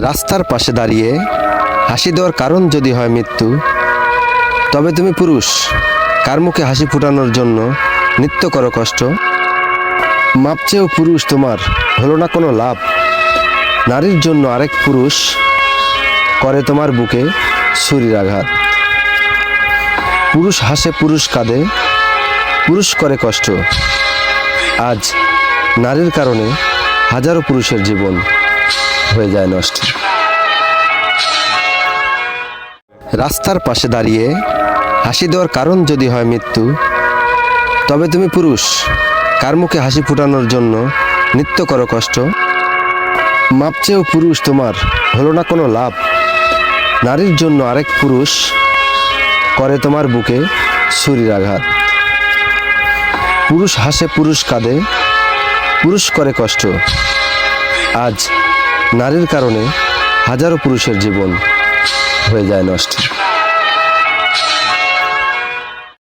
রাস্তার পাশে দাঁড়িয়ে হাসি দেওয়ার কারণ যদি হয় মৃত্যু, তবে তুমি পুরুষ কার মুখে হাসি ফোটানোর জন্য নিত্য করো কষ্ট। মাপ চেয়েও পুরুষ তোমার হলো না কোনো লাভ, নারীর জন্য আরেক পুরুষ করে তোমার বুকে ছুরির আঘাত। পুরুষ হাসে পুরুষ কাঁদে, পুরুষ করে কষ্ট। আজ নারীর কারণে হাজারো পুরুষের জীবন হয়ে যায় নষ্ট। রাস্তার পাশে দাঁড়িয়ে হাসি দেওয়ার কারণ যদি হয় মৃত্যু, তবে তুমি পুরুষ কার মুখে হাসি ফোটানোর জন্য নিত্য করো কষ্ট। মাপ চেয়েও পুরুষ তোমার হলো না কোনো লাভ, নারীর জন্য আরেক পুরুষ করে তোমার বুকে ছুরির আঘাত। পুরুষ হাসে পুরুষ কাঁদে, পুরুষ করে কষ্ট। আজ নারীর কারণে হাজারো পুরুষের জীবন হয়ে যায় নষ্ট।